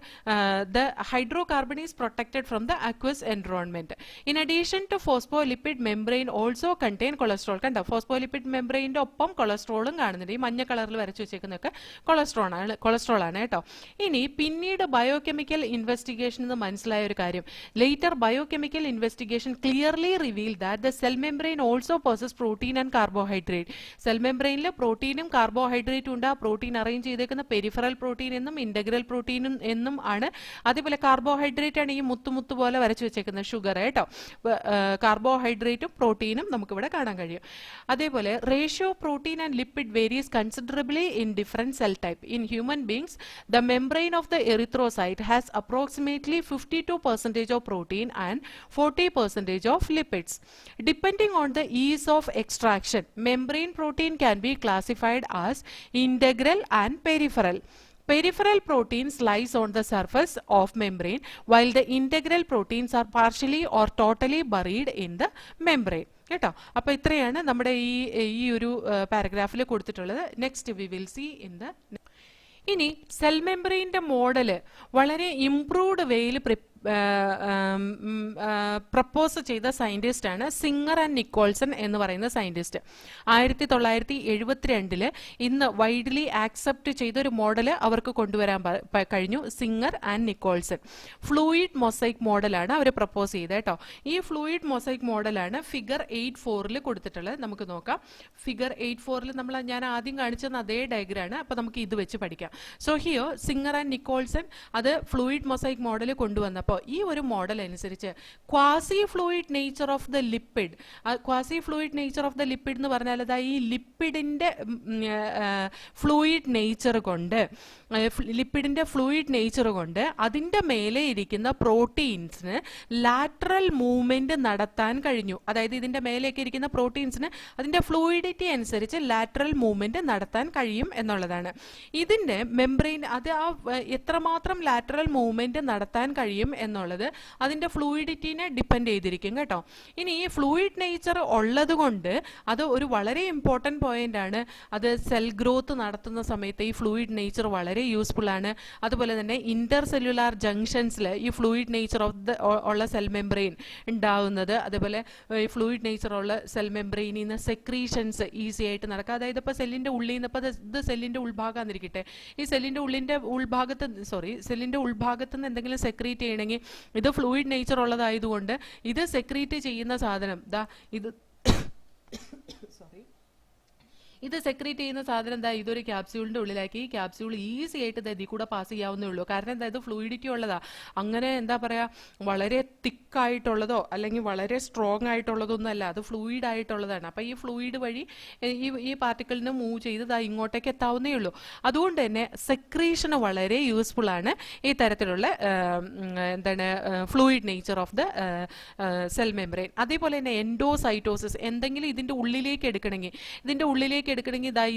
the hydrocarbon is protected from the aqueous environment. In addition to phospholipid membrane also contain cholesterol. കണ്ടോ, ഫോസ്ഫോലിപ്പിഡ് മെംബ്രെയിൻ്റെ ഒപ്പം കൊളസ്ട്രോളും കാണുന്നുണ്ട്. ഈ മഞ്ഞ കളറിൽ വരച്ചു വെച്ചേക്കുന്നതൊക്കെ കൊളസ്ട്രോൾ ആണ് കേട്ടോ. ഇനി പിന്നീട് ബയോകെമിക്കൽ ഇൻവെസ്റ്റിഗേഷൻ എന്ന് മനസ്സിലായ ഒരു കാര്യം, later biochemical investigation clearly revealed that the cell membrane also possesses protein and carbohydrate. Cell മെംബ്രെയിനിൽ പ്രോട്ടീനും കാർബോഹൈഡ്രേറ്റും ഉണ്ട്. ആ പ്രോട്ടീൻ അറേഞ്ച് ചെയ്തേക്കുന്ന പെരിഫറൽ പ്രോട്ടീൻ എന്നും ഇന്റഗ്രൽ പ്രോട്ടീൻ എന്നും ആണ്. അതേപോലെ കാർബോഹൈഡ്രേറ്റ് ആണ് ഈ മുത്തു പോലെ വരച്ചു വെച്ചേക്കുന്നത്, ഷുഗർ കേട്ടോ. കാർബോഹൈഡ്രേറ്റും പ്രോട്ടീനും നമുക്കിവിടെ കാണാൻ കഴിയും. അതേപോലെ ratio protein and lipid varies considerably in different cell type. In human beings the membrane of the erythrocyte has approximately 52% of protein and 40% of lipids. Depending on the ease of extraction, membrane protein can be classified as integral and peripheral. Peripheral proteins lies on the surface of membrane, while the integral proteins are partially or totally buried in the membrane. കേട്ടോ. അപ്പോൾ ഇത്രയാണ് നമ്മുടെ ഈ ഒരു പാരഗ്രാഫിൽ കൊടുത്തിട്ടുള്ളത്. Next we will see in the. ഇനി cell മെംബ്രെയിൻ്റെ മോഡല് വളരെ ഇംപ്രൂവ്ഡ് വേയിൽ പ്രപ്പോസ് ചെയ്ത സയൻറ്റിസ്റ്റ് ആണ് സിംഗർ ആൻഡ് നിക്കോൾസൺ എന്ന് പറയുന്ന സയൻറ്റിസ്റ്റ്. 1972 ഇന്ന് വൈഡ്ലി ആക്സെപ്റ്റ് ചെയ്തൊരു മോഡൽ അവർക്ക് കൊണ്ടുവരാൻ കഴിഞ്ഞു, singer and Nicholson. Fluid mosaic മോഡലാണ് അവർ പ്രപ്പോസ് ചെയ്തത് കേട്ടോ. ഈ ഫ്ലൂയിഡ് മൊസൈക് മോഡലാണ് ഫിഗർ 8.4 കൊടുത്തിട്ടുള്ളത്. നമുക്ക് നോക്കാം. ഫിഗർ 8.4 ഞാൻ ആദ്യം കാണിച്ചത് അതേ ഡയഗ്രാണ്. അപ്പോൾ നമുക്ക് ഇത് വെച്ച് പഠിക്കാം. സോ ഹിയോ സിംഗർ ആൻഡ് നിക്കോൾസൺ അത് ഫ്ലൂയിഡ് മൊസൈക് മോഡൽ കൊണ്ടുവന്നപ്പോൾ ഈ ഒരു മോഡൽ അനുസരിച്ച് quasi fluid nature of the lipid, quasi fluid nature of the lipid എന്ന് പറഞ്ഞാൽ അതാ ഈ ലിപ്പിഡിൻ്റെ ഫ്ലൂയിഡ് നേച്ചർ കൊണ്ട്, ലിപ്പിഡിൻ്റെ ഫ്ലൂയിഡ് നേച്ചർ കൊണ്ട് അതിൻ്റെ മേലെ ഇരിക്കുന്ന പ്രോട്ടീൻസിന് ലാറ്ററൽ മൂവ്മെന്റ് നടത്താൻ കഴിഞ്ഞു. അതായത് ഇതിൻ്റെ മേലേക്ക് ഇരിക്കുന്ന പ്രോട്ടീൻസിന് അതിൻ്റെ ഫ്ലൂയിഡിറ്റി അനുസരിച്ച് ലാറ്ററൽ മൂവ്മെന്റ് നടത്താൻ കഴിയും എന്നുള്ളതാണ്. ഇതിൻ്റെ മെംബ്രെയിൻ അത് എത്രമാത്രം ലാറ്ററൽ മൂവ്മെന്റ് നടത്താൻ കഴിയും എന്നുള്ളത് അതിൻ്റെ ഫ്ലൂയിഡിറ്റിനെ ഡിപ്പെൻഡ് ചെയ്തിരിക്കും കേട്ടോ. ഇനി ഈ ഫ്ലൂയിഡ് നേച്ചർ ഉള്ളത് കൊണ്ട് അത് ഒരു വളരെ ഇമ്പോർട്ടൻറ്റ് പോയിന്റ് ആണ്. അത് സെൽ ഗ്രോത്ത് നടത്തുന്ന സമയത്ത് ഈ ഫ്ലൂയിഡ് നേച്ചർ വളരെ യൂസ്ഫുൾ ആണ്. അതുപോലെ തന്നെ ഇന്റർ സെല്ലുലാർ ജംഗ്ഷൻസിൽ ഈ ഫ്ലൂയിഡ് നേച്ചർ ഉള്ള സെൽ മെംബ്രെയിൻ ഉണ്ടാവുന്നത്, അതേപോലെ ഈ ഫ്ലൂയിഡ് നേച്ചർ ഉള്ള സെൽ മെംബ്രെയിനിൽ നിന്ന് സെക്രീഷൻസ് ഈസി ആയിട്ട് നടക്കുക. അതായത് ഇപ്പോൾ സെല്ലിൻ്റെ ഉള്ളിൽ നിന്ന്, ഇപ്പോൾ ഇത് സെല്ലിൻ്റെ ഉൾഭാഗമായിരിക്കട്ടെ, ഈ സെല്ലിൻ്റെ ഉൾഭാഗത്ത് നിന്ന് എന്തെങ്കിലും സെക്രീറ്റ് ചെയ്യണമെങ്കിൽ ഇത് ഫ്ലൂയിഡ് നേച്ചർ ഉള്ളതായതുകൊണ്ട് ഇത് സെക്രീറ്റ് ചെയ്യുന്ന സാധനം ഇത് സെക്രീറ്റ് ചെയ്യുന്ന സാധനം എന്താ, ഇതൊരു ക്യാപ്സ്യൂളിൻ്റെ ഉള്ളിലാക്കി ഈ ക്യാപ്സ്യൂൾ ഈസി ആയിട്ട് ഇതിൽ കൂടെ പാസ് ചെയ്യാവുന്നേ ഉള്ളൂ. കാരണം എന്താ, ഇത് ഫ്ലൂയിഡിറ്റി ഉള്ളതാ. അങ്ങനെ എന്താ പറയുക, വളരെ തിക്കായിട്ടുള്ളതോ അല്ലെങ്കിൽ വളരെ സ്ട്രോങ് ആയിട്ടുള്ളതൊന്നും അല്ല, അത് ഫ്ലൂയിഡ് ആയിട്ടുള്ളതാണ്. അപ്പോൾ ഈ ഫ്ലൂയിഡ് വഴി ഈ പാർട്ടിക്കിളിന് മൂവ് ചെയ്ത് ഇങ്ങോട്ടേക്ക് എത്താവുന്നേ ഉള്ളൂ. അതുകൊണ്ട് തന്നെ സെക്രീഷന് വളരെ യൂസ്ഫുൾ ആണ് ഈ തരത്തിലുള്ള fluid nature of the cell membrane. അതേപോലെ തന്നെ എൻഡോസൈറ്റോസിസ്, എന്തെങ്കിലും ഇതിൻ്റെ ഉള്ളിലേക്ക് എടുക്കണമെങ്കിൽ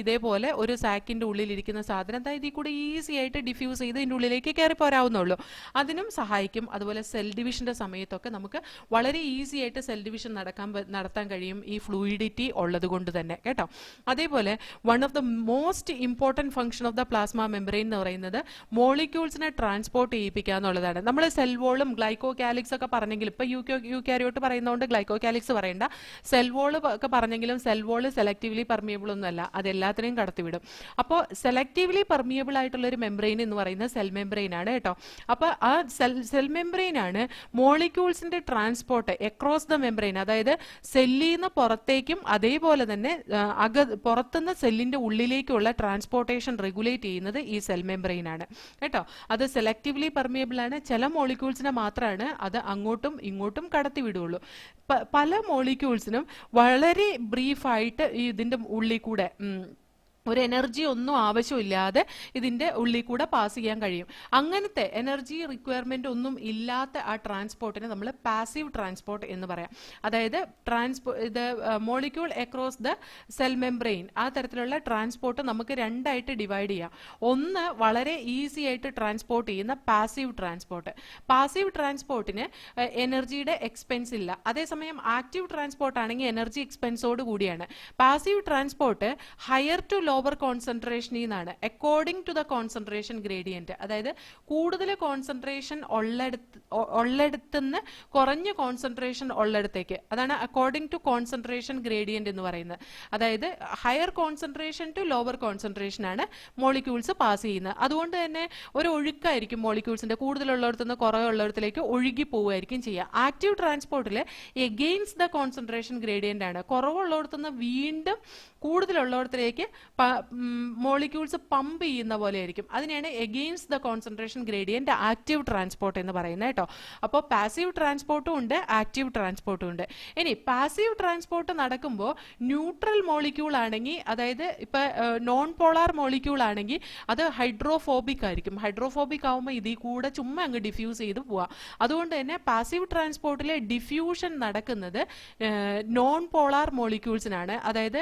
ഇതേപോലെ ഒരു സാക്കിൻ്റെ ഉള്ളിലിരിക്കുന്ന സാധനം ഇതിൽ കൂടെ ഈസി ആയിട്ട് ഡിഫ്യൂസ് ചെയ്ത് ഇതിൻ്റെ ഉള്ളിലേക്ക് കയറി പോരാവുന്നുള്ളൂ. അതിനും സഹായിക്കും. അതുപോലെ സെൽ ഡിവിഷൻ്റെ സമയത്തൊക്കെ നമുക്ക് വളരെ ഈസി ആയിട്ട് സെൽ ഡിവിഷൻ നടത്താൻ കഴിയും ഈ ഫ്ലൂയിഡിറ്റി ഉള്ളത് കൊണ്ട് തന്നെ കേട്ടോ. അതേപോലെ one of the most important function of the plasma membrane എന്ന് പറയുന്നത് മോളിക്യൂൾസിനെ ട്രാൻസ്പോർട്ട് ചെയ്യിപ്പിക്കുക എന്നുള്ളതാണ്. നമ്മൾ സെൽ വോളും ഗ്ലൈക്കോ കാലിക്സ് ഒക്കെ പറഞ്ഞെങ്കിലും, ഇപ്പോൾ യൂക്കാരിയോട്ട് പറയുന്നതുകൊണ്ട് ഗ്ലൈക്കോ കാലിക്സ് പറയേണ്ട, സെൽ വോൾ ഒക്കെ പറഞ്ഞെങ്കിലും സെൽ വോൾ സെലക്റ്റീവ്ലി പെർമിയബിൾ ഒന്നുമല്ല, അതെല്ലാത്തിനെയും കടത്തിവിടും. അപ്പോൾ സെലക്റ്റീവ്ലി പെർമിയബിൾ ആയിട്ടുള്ള ഒരു മെംബ്രെയിൻ എന്ന് പറയുന്നത് സെൽ മെംബ്രെയിൻ ആണ് കേട്ടോ. അപ്പോൾ ആ സെൽ മെംബ്രെയിൻ ആണ് മോളിക്യൂൾസിന്റെ ട്രാൻസ്പോർട്ട് അക്രോസ് ദ മെംബ്രെയിൻ, അതായത് സെല്ലിൽ നിന്ന് പുറത്തേക്കും അതേപോലെ തന്നെ പുറത്തുനിന്ന് സെല്ലിന്റെ ഉള്ളിലേക്കുള്ള ട്രാൻസ്പോർട്ടേഷൻ റെഗുലേറ്റ് ചെയ്യുന്നത് ഈ സെൽ മെംബ്രെയിൻ ആണ് കേട്ടോ. അത് സെലക്റ്റീവ്ലി പെർമിയബിൾ ആണ്. ചില മോളിക്യൂൾസിനെ മാത്രമാണ് അത് അങ്ങോട്ടും ഇങ്ങോട്ടും കടത്തിവിടുള്ളൂ. പല മോളിക്യൂൾസിനും വളരെ ബ്രീഫായിട്ട് ഇതിൻ്റെ ഉള്ളിൽ കൂടെ ഒരു എനർജി ഒന്നും ആവശ്യമില്ലാതെ ഇതിൻ്റെ ഉള്ളിൽ കൂടെ പാസ് ചെയ്യാൻ കഴിയും. അങ്ങനത്തെ എനർജി റിക്വയർമെൻ്റ് ഒന്നും ഇല്ലാത്ത ആ ട്രാൻസ്പോർട്ടിനെ നമ്മൾ പാസീവ് ട്രാൻസ്പോർട്ട് എന്ന് പറയാം. അതായത് ഇത് molecule across the cell membrane, ആ തരത്തിലുള്ള ട്രാൻസ്പോർട്ട് നമുക്ക് രണ്ടായിട്ട് ഡിവൈഡ് ചെയ്യാം. ഒന്ന് വളരെ ഈസി ആയിട്ട് ട്രാൻസ്പോർട്ട് ചെയ്യുന്ന പാസീവ് ട്രാൻസ്പോർട്ട്. പാസീവ് ട്രാൻസ്പോർട്ടിന് എനർജിയുടെ എക്സ്പെൻസ് ഇല്ല. അതേസമയം ആക്റ്റീവ് ട്രാൻസ്പോർട്ട് ആണെങ്കിൽ എനർജി എക്സ്പെൻസോട് കൂടിയാണ്. Passive transport higher to low lower കോൺസെൻട്രേഷനിൽ നിന്നാണ് according to the concentration gradient. അതായത് കൂടുതൽ കോൺസെൻട്രേഷൻ ഉള്ളിടത്തുനിന്ന് കുറഞ്ഞ കോൺസെൻട്രേഷൻ ഉള്ളിടത്തേക്ക്, അതാണ് അക്കോർഡിംഗ് ടു കോൺസെൻട്രേഷൻ ഗ്രേഡിയന്റ് എന്ന് പറയുന്നത്. അതായത് higher concentration to lower concentration ആണ് മോളിക്യൂൾസ് പാസ് ചെയ്യുന്നത്. അതുകൊണ്ട് തന്നെ ഒരു ഒഴുക്കായിരിക്കും മോളിക്യൂൾസിന്റെ, കൂടുതലുള്ളിടത്തുനിന്ന് കുറവുള്ളിടത്തിലേക്ക് ഒഴുകി പോവുകയായിരിക്കും ചെയ്യുക. ആക്റ്റീവ് ട്രാൻസ്പോർട്ടിൽ എഗെയിൻസ്റ്റ് ദ കോൺസെൻട്രേഷൻ ഗ്രേഡിയന്റ് ആണ്. കുറവുള്ളിടത്തുനിന്ന് വീണ്ടും കൂടുതലുള്ളിടത്തിലേക്ക് മോളിക്യൂൾസ് പമ്പ് ചെയ്യുന്ന പോലെ ആയിരിക്കും. അതിനെയാണ് against the concentration gradient active transport എന്ന് പറയുന്നത് കേട്ടോ. അപ്പോൾ പാസീവ് ട്രാൻസ്പോർട്ടും ഉണ്ട്, ആക്റ്റീവ് ട്രാൻസ്പോർട്ടും ഉണ്ട്. ഇനി പാസീവ് ട്രാൻസ്പോർട്ട് നടക്കുമ്പോൾ ന്യൂട്രൽ മോളിക്യൂൾ ആണെങ്കിൽ, അതായത് ഇപ്പൊ നോൺ പോളാർ മോളിക്യൂൾ ആണെങ്കിൽ അത് ഹൈഡ്രോഫോബിക് ആയിരിക്കും. ഹൈഡ്രോഫോബിക് ആവുമ്പോൾ ഇതിൽ കൂടെ ചുമ്മാ അങ്ങ് ഡിഫ്യൂസ് ചെയ്ത് പോവാം. അതുകൊണ്ട് തന്നെ പാസീവ് ട്രാൻസ്പോർട്ടിലെ ഡിഫ്യൂഷൻ നടക്കുന്നത് നോൺ പോളാർ മോളിക്യൂൾസിനാണ്. അതായത്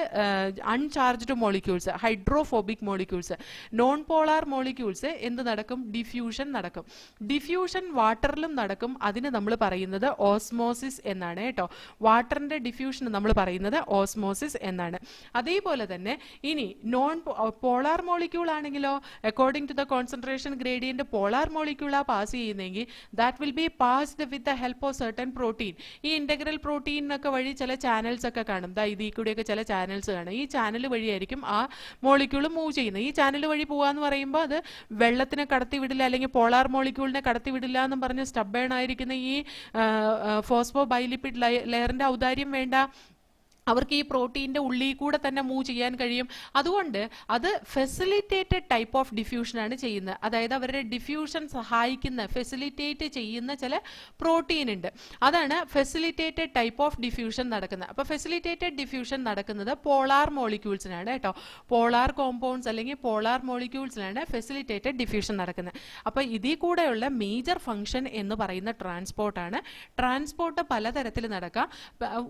uncharged molecules, hydrophobic molecules. Non polar molecules എന്ത് നടക്കും? ഡിഫ്യൂഷൻ നടക്കും. ഡിഫ്യൂഷൻ വാട്ടറിലും നടക്കും. അതിന് നമ്മൾ പറയുന്നത് ഓസ്മോസിസ് എന്നാണ് കേട്ടോ. വാട്ടറിന്റെ ഡിഫ്യൂഷൻ നമ്മൾ പറയുന്നത് ഓസ്മോസിസ് എന്നാണ്. അതേപോലെ തന്നെ ഇനി നോൺ പോളാർ മോളിക്യൂൾ ആണെങ്കിലോ, according to the concentration gradient polar മോളിക്യൂളാ പാസ് ചെയ്യുന്നെങ്കിൽ that will be passed with the help of certain protein. ഈ ഇന്റഗ്രൽ പ്രോട്ടീനൊക്കെ വഴി ചില ചാനൽസ് ഒക്കെ കാണും. ഇതിൽ കൂടെയൊക്കെ ചില ചാനൽസ് കാണും. ഈ ചാനൽ വഴിയായിരിക്കും ആ മോളിക്യൂൾ മൂവ് ചെയ്യുന്നത്. ഈ ചാനൽ വഴി പോകാന്ന് പറയുമ്പോൾ അത് വെള്ളത്തിനെ കടത്തിവിടില്ല, അല്ലെങ്കിൽ പോളാർ മോളിക്യൂളിനെ കടത്തിവിടില്ല എന്നും പറഞ്ഞ് സ്റ്റബേൺ ആയിരിക്കുന്ന ഈ ഫോസ്ഫോ ബൈലിപ്പിഡ് ലെയറിന്റെ ഔദാര്യം വേണ്ട. അവർക്ക് ഈ പ്രോട്ടീൻ്റെ ഉള്ളിൽ കൂടെ തന്നെ മൂവ് ചെയ്യാൻ കഴിയും. അതുകൊണ്ട് അത് ഫെസിലിറ്റേറ്റഡ് ടൈപ്പ് ഓഫ് ഡിഫ്യൂഷനാണ് ചെയ്യുന്നത്. അതായത് അവരുടെ ഡിഫ്യൂഷൻ സഹായിക്കുന്ന, ഫെസിലിറ്റേറ്റ് ചെയ്യുന്ന ചില പ്രോട്ടീൻ ഉണ്ട്. അതാണ് ഫെസിലിറ്റേറ്റഡ് ടൈപ്പ് ഓഫ് ഡിഫ്യൂഷൻ നടക്കുന്നത്. അപ്പോൾ ഫെസിലിറ്റേറ്റഡ് ഡിഫ്യൂഷൻ നടക്കുന്നത് പോളാർ മോളിക്യൂൾസിനാണ് കേട്ടോ. പോളാർ കോമ്പൗണ്ട്സ് അല്ലെങ്കിൽ പോളാർ മോളിക്യൂൾസിനാണ് ഫെസിലിറ്റേറ്റഡ് ഡിഫ്യൂഷൻ നടക്കുന്നത്. അപ്പോൾ ഇതിൽ കൂടെയുള്ള മേജർ ഫംഗ്ഷൻ എന്ന് പറയുന്ന ട്രാൻസ്പോർട്ടാണ്. ട്രാൻസ്പോർട്ട് പലതരത്തിൽ നടക്കാം.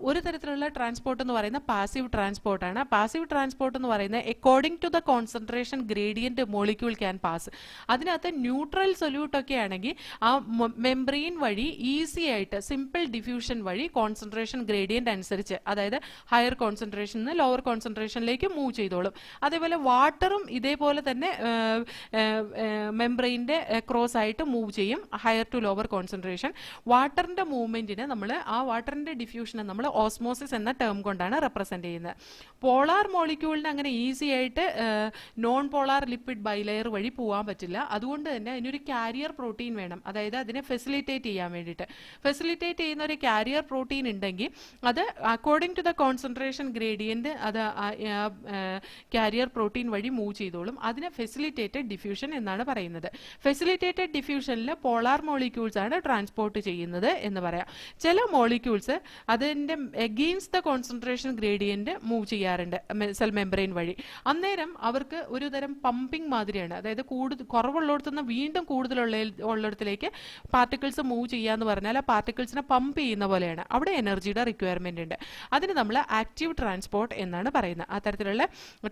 ഒരു തരത്തിലുള്ള ട്രാൻസ്പോർട്ട് എന്ന് പറയുന്ന പാസീവ് ട്രാൻസ്പോർട്ട് ആണ്. പാസീവ് ട്രാൻസ്പോർട്ട് എന്ന് പറയുന്നത് according to the concentration gradient molecule can pass. അതിനകത്ത് ന്യൂട്രൽ സൊല്യൂട്ട് ഒക്കെ ആണെങ്കിൽ ആ മെംബ്രെയിൻ വഴി ഈസി ആയിട്ട് സിമ്പിൾ ഡിഫ്യൂഷൻ വഴി കോൺസെൻട്രേഷൻ ഗ്രേഡിയന്റ് അനുസരിച്ച്, അതായത് ഹയർ കോൺസെൻട്രേഷൻ നിന്ന് ലോവർ കോൺസെൻട്രേഷനിലേക്ക് മൂവ് ചെയ്തോളും. അതേപോലെ വാട്ടറും ഇതേപോലെ തന്നെ മെംബ്രെയിൻ്റെ ക്രോസ് ആയിട്ട് മൂവ് ചെയ്യും, ഹയർ ടു ലോവർ കോൺസെൻട്രേഷൻ. വാട്ടറിന്റെ മൂവ്മെന്റിന് നമ്മൾ ആ വാട്ടറിന്റെ ഡിഫ്യൂഷനെ നമ്മൾ ഓസ്മോസിസ് എന്ന ടേം കൊണ്ടാണ് റെപ്രസെന്റ് ചെയ്യുന്നത്. പോളാർ മോളിക്യൂളിന് അങ്ങനെ ഈസി ആയിട്ട് നോൺ പോളാർ ലിപ്പിഡ് ബൈലെയർ വഴി പോകാൻ പറ്റില്ല. അതുകൊണ്ട് തന്നെ അതിനൊരു കാരിയർ പ്രോട്ടീൻ വേണം. അതായത് അതിനെ ഫെസിലിറ്റേറ്റ് ചെയ്യാൻ വേണ്ടിയിട്ട്, ഫെസിലിറ്റേറ്റ് ചെയ്യുന്ന ഒരു കാരിയർ പ്രോട്ടീൻ ഉണ്ടെങ്കിൽ അത് according to the concentration gradient അത് കാരിയർ പ്രോട്ടീൻ വഴി മൂവ് ചെയ്തോളും. അതിനെ ഫെസിലിറ്റേറ്റഡ് ഡിഫ്യൂഷൻ എന്നാണ് പറയുന്നത്. ഫെസിലിറ്റേറ്റഡ് ഡിഫ്യൂഷനിൽ പോളാർ മോളിക്യൂൾസ് ആണ് ട്രാൻസ്പോർട്ട് ചെയ്യുന്നത് എന്ന് പറയാം. ചില മോളിക്യൂൾസ് അതിൻ്റെ against the concentration gradient move ചെയ്യാറുണ്ട് സെൽ മെംബ്രെയിൻ വഴി. അന്നേരം അവർക്ക് ഒരു തരം പമ്പിംഗ് മാതിരിയാണ്. അതായത് കുറവുള്ളിടത്തുനിന്ന് വീണ്ടും കൂടുതലുള്ളിടത്തിലേക്ക് പാർട്ടിക്കിൾസ് മൂവ് ചെയ്യാന്ന് പറഞ്ഞാൽ ആ പാർട്ടിക്കിൾസിനെ പമ്പ് ചെയ്യുന്ന പോലെയാണ്. അവിടെ എനർജിയുടെ റിക്വയർമെന്റ് ഉണ്ട്. അതിന് നമ്മൾ ആക്റ്റീവ് ട്രാൻസ്പോർട്ട് എന്നാണ് പറയുന്നത്. ആ തരത്തിലുള്ള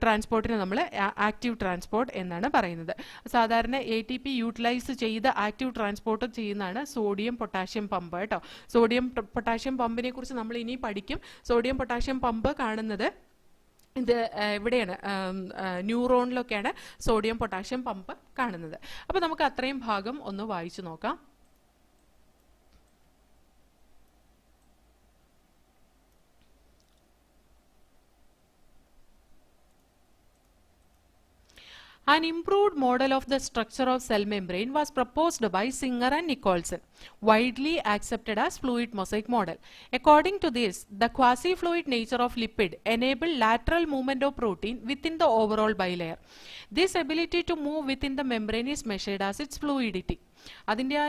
ട്രാൻസ്പോർട്ടിന് നമ്മൾ ആക്റ്റീവ് ട്രാൻസ്പോർട്ട് എന്നാണ് പറയുന്നത്. സാധാരണ ATP യൂട്ടിലൈസ് ചെയ്ത് ആക്റ്റീവ് ട്രാൻസ്പോർട്ട് ചെയ്യുന്നതാണ് സോഡിയം പൊട്ടാഷ്യം പമ്പ് കേട്ടോ. സോഡിയം പൊട്ടാഷ്യം പമ്പിനെ കുറിച്ച് നമ്മൾ ഇനി പഠിക്കും. സോഡിയം പൊട്ടാഷ്യം പമ്പ് കാണുന്നത് ഇത് ഇവിടെയാണ്, ന്യൂറോണിലൊക്കെയാണ് സോഡിയം പൊട്ടാഷ്യം പമ്പ് കാണുന്നത്. അപ്പോൾ നമുക്ക് അത്രയും ഭാഗം ഒന്ന് വായിച്ചു നോക്കാം. An improved model of the structure of cell membrane was proposed by Singer and Nicholson, widely accepted as fluid mosaic model. According to this, the quasi-fluid nature of lipid enabled lateral movement of protein within the overall bilayer. This ability to move within the membrane is measured as its fluidity. അതിൻ്റെ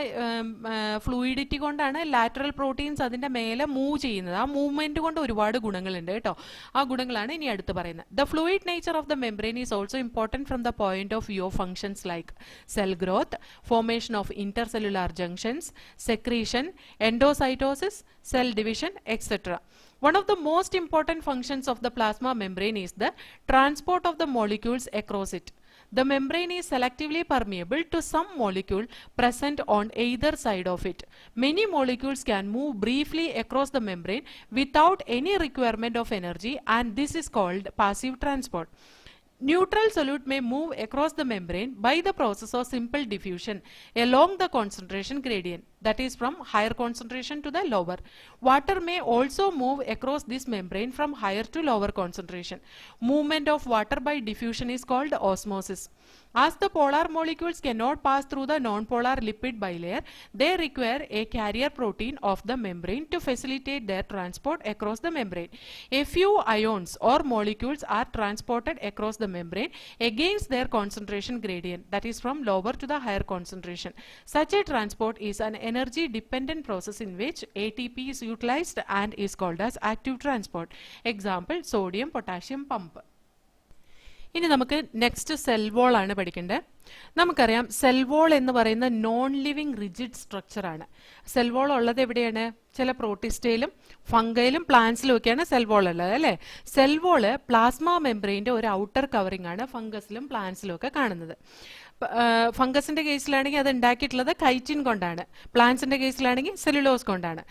fluidity കൊണ്ടാണ് lateral proteins അതിൻ്റെ മേലെ move ചെയ്യുന്നത്. ആ movement കൊണ്ട് ഒരുപാട് ഗുണങ്ങളുണ്ട് കേട്ടോ. ആ ഗുണങ്ങളാണ് ഇനി അടുത്ത് പറയുന്നത്. The fluid nature of the membrane is also important from the point of view of functions like cell growth, formation of intercellular junctions, secretion, endocytosis, cell division, etc. One of the most important functions of the plasma membrane is the transport of the molecules across it. The membrane is selectively permeable to some molecule present on either side of it. Many molecules can move briefly across the membrane without any requirement of energy, and this is called passive transport. Neutral solute may move across the membrane by the process of simple diffusion along the concentration gradient, that is from higher concentration to the lower. Water may also move across this membrane from higher to lower concentration. Movement of water by diffusion is called osmosis. As the polar molecules cannot pass through the non-polar lipid bilayer, they require a carrier protein of the membrane to facilitate their transport across the membrane. A few ions or molecules are transported across the membrane against their concentration gradient, that is from lower to the higher concentration. Such a transport is an energy dependent process in which ATP is utilized and is called as active transport. Example, sodium potassium pump. ഇനി നമുക്ക് next cell wall ആണ് പഠിക്കേണ്ടത്. നമുക്കറിയാം cell wall എന്ന് പറയുന്ന non living rigid structure ആണ്. Cell wall ഉള്ളത് എവിടെയാണ്? ചില പ്രോട്ടിസ്റ്റയിലും ഫംഗയിലും പ്ലാന്റ്സിലും ഒക്കെയാണ് സെൽ വോൾ ഉള്ളത് അല്ലേ. സെൽ വോള് പ്ലാസ്മ മെംബ്രെയിൻ്റെ ഒരു ഔട്ടർ കവറിംഗ് ആണ് ഫംഗസിലും പ്ലാന്റ്സിലും ഒക്കെ കാണുന്നത്. ഫംഗസിന്റെ കേസിലാണെങ്കിൽ അത് ഉണ്ടാക്കിയിട്ടുള്ളത് കൈറ്റിൻ കൊണ്ടാണ്, പ്ലാന്റ്സിന്റെ കേസിലാണെങ്കിൽ സെല്ലുലോസ് കൊണ്ടാണ്.